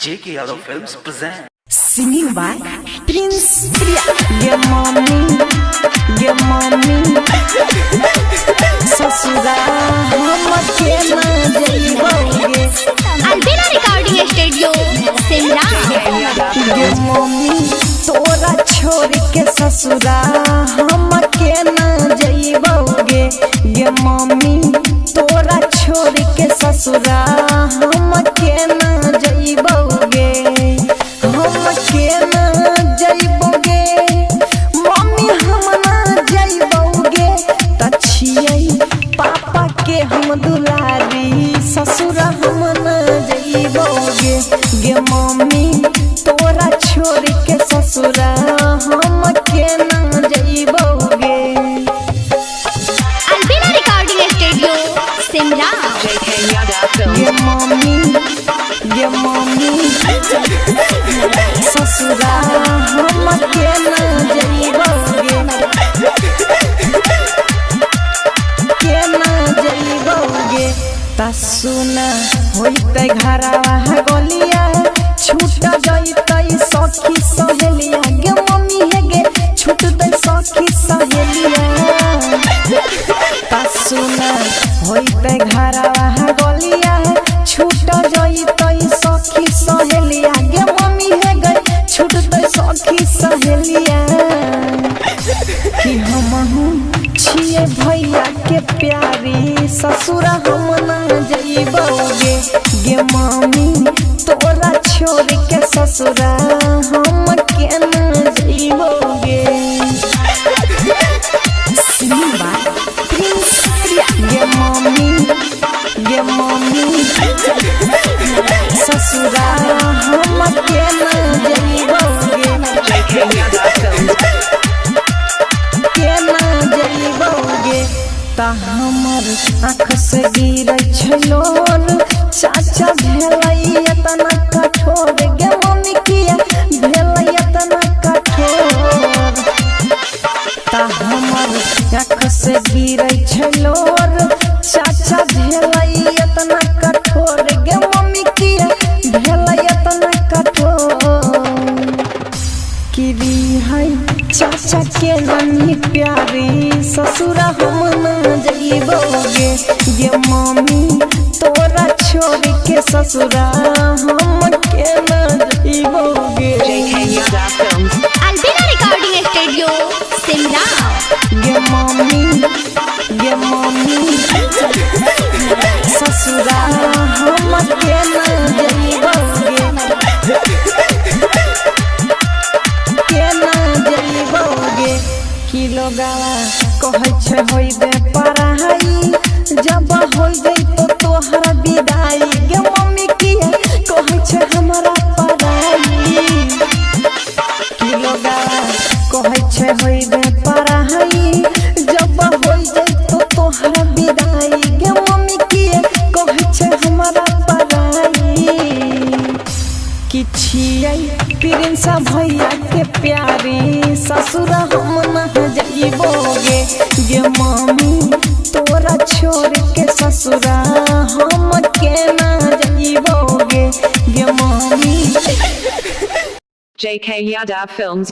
J.K. Yadav Films present. Singing by Prince Priya. Get mommy, ससुरा हम के ना जइबोगे। अलबेला रिकॉर्डिंग स्टूडियो सिमरा। गे मम्मी तोरा छोड़ के ससुरा हम के ना जइबोगे। गे मम्मी तोरा छोड़ के ससुरा हम के ना जइबोगे। हम के ना जइबोगे मम्मी हम ना जइबोगे। तछिए पापा के हम दुलारी ससुरा हम ना जइबोगे। गे मम्मी तोरा छोड़ के ससुरा हम के ना जइबोगे। अलबेला रिकॉर्डिंग स्टूडियो सिमरा। गे मम्मी ससुरा हम के ना जइबोगे। के ना जइबोगे। ता सुना होइते घरवा गलिया छूट जइतै सखी सहेलिया। गे मम्मी हे गे छूटतै सखी सहेलिया। ता सुना होइते घरवा गलिया छूट जइतै सखी सहेलिया। गे मम्मी हे गे छूटतै सखी सहेलिया। कि हमहू छिए भैया के प्यारी ससुरा हम ना जइबोगे। गे मम्मी तोरा छोड़ के ससुरा हम के ना जइबोगे। Singing by Prince Priya. गे मम्मी ससुरा हम के ना जइबोगे। के ना जइबोगे। ता हमर आँख से गिरै छलोर चाचा भेलै एतना कठोर। गे मम्मी किया भेलै एतना कठोर। ता हमर आँख से गिरै छलोर चाचा भेलै एतना कठोर। गे मम्मी किया भेलै एतना कठोर। किरी है चाचा के नन्ही प्यारी ससुरा हम ना जइबोगे। गे मम्मी तोरा छोड़ के ससुरा हम के ना जइबोगे। अलबेला रिकॉर्डिंग स्टूडियो सिमरा। गे मम्मी ससुरा हम के ना जइबोगे। के ना जइबोगे। कि लोगावा कहै छै होई दे पढ़ाई जब होई गई तो तोहर विदाई। गे मम्मी किया कहै छै हमरा पढ़ाई। कि लोगावा कहै छै होई दे पढ़ाई जब होई गई तो तोहर विदाई। गे मम्मी किया कहै छै हमरा पढ़ाई। कि छियै प्रिंस भैया के प्यारी ससुरा हम ना जइबोगे। गे मम्मी तोरा छोड़ के ससुरा हम के ना जइबोगे। गे मम्मी J.K. Yadav Films